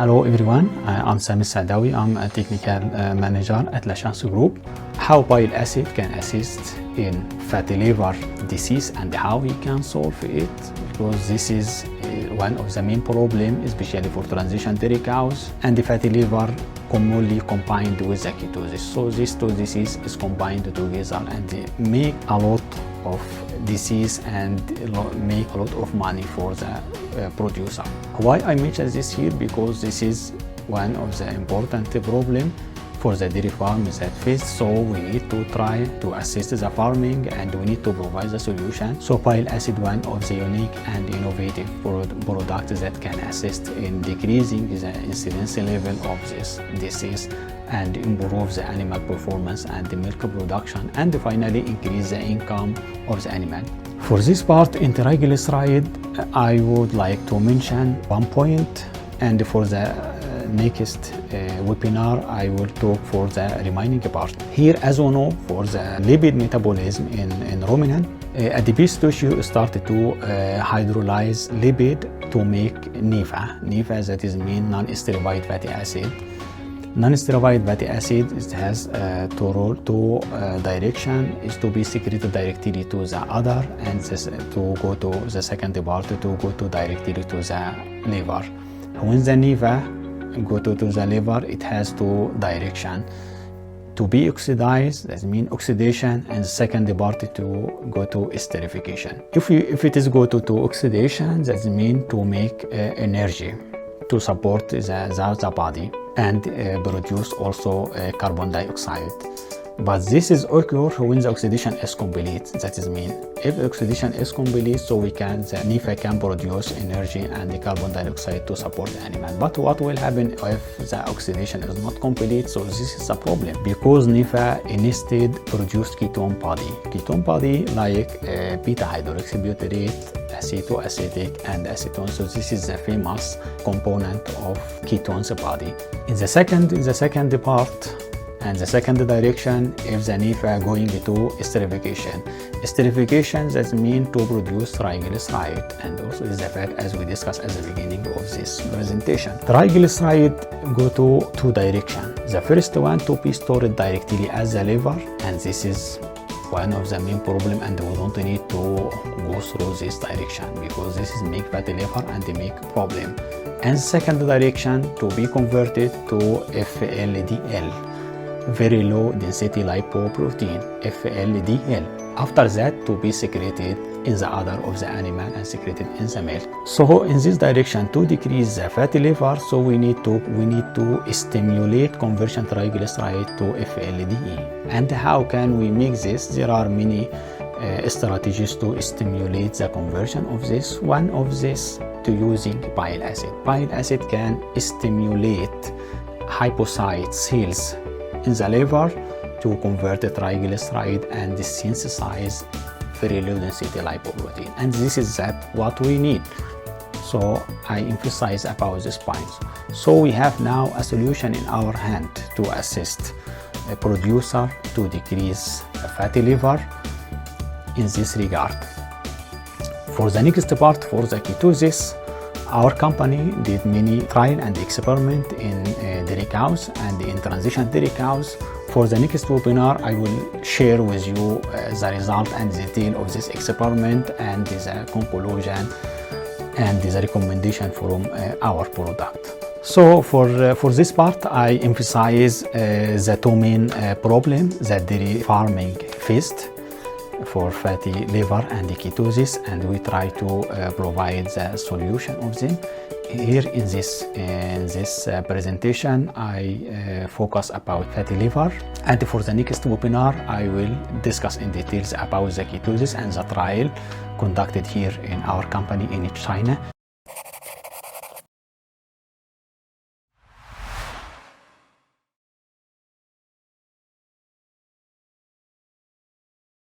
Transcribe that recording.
Hello everyone, I'm Sami Sadawi. I'm a technical manager at La Chance Group. How bile acid can assist in fatty liver disease and how we can solve it, because this is one of the main problems, especially for transition dairy cows and the fatty liver commonly combined with the ketosis. So these two diseases is combined together and they make a lot of disease and make a lot of money for the producer. Why I mention this here? Because this is one of the important problem for the dairy farms that face. So we need to try to assist the farming and we need to provide the solution. So bile acid, one of the unique and innovative products that can assist in decreasing the incidence level of this disease and improve the animal performance and the milk production, and finally increase the income of the animal. For this part in triglyceride, I would like to mention one point, and for the next webinar I will talk for the remaining part. Here, as we know, for the lipid metabolism in ruminant, adipose tissue started to hydrolyze lipid to make NEFA. NEFA, that is mean non-esterified fatty acid. Non-esterified fatty acid has two direction, is to be secreted directly to the udder and to go to the second part to go to directly to the liver. When the NEFA go to the liver, it has two direction. To be oxidized, that means oxidation, and the second part to go to esterification. If it is go to oxidation, that means to make energy to support the body and produce also carbon dioxide. But this is occur when the oxidation is complete. That is mean if oxidation is complete, so the NEFA can produce energy and the carbon dioxide to support the animal. But what will happen if the oxidation is not complete? So this is a problem, because NEFA instead produce ketone body. Ketone body like beta hydroxybutyrate, acetoacetic, and acetone. So this is the famous component of ketones body. In the second part and the second direction, if the NEFA going to esterification. Esterification, that means to produce triglyceride, and also is the fact as we discussed at the beginning of this presentation. Triglyceride go to two directions. The first one to be stored directly as the liver, and this is one of the main problem, and we don't need to go through this direction because this is make fatty liver and they make problem. And second direction to be converted to FLDL, very low density lipoprotein, FLDL. After that to be secreted in the udder of the animal and secreted in the milk. So in this direction, to decrease the fatty liver, so we need to stimulate conversion triglyceride to FLDE. And how can we make this? There are many strategies to stimulate the conversion of this. One of this to using bile acid. Bile acid can stimulate hypocyte cells in the liver to convert the triglyceride and synthesize very low density lipoprotein, and this is what we need. So I emphasize about this point. So we have now a solution in our hand to assist a producer to decrease fatty liver in this regard. For the next part, for the ketosis, our company did many trial and experiment in dairy cows and in transition dairy cows. For the next webinar, I will share with you the result and the detail of this experiment and the conclusion and the recommendation from our product. So for this part, I emphasize the two main problems that dairy farming faced for fatty liver and the ketosis, and we try to provide the solution of them. Here in this presentation, I focus about fatty liver, and for the next webinar, I will discuss in details about the ketosis and the trial conducted here in our company in China.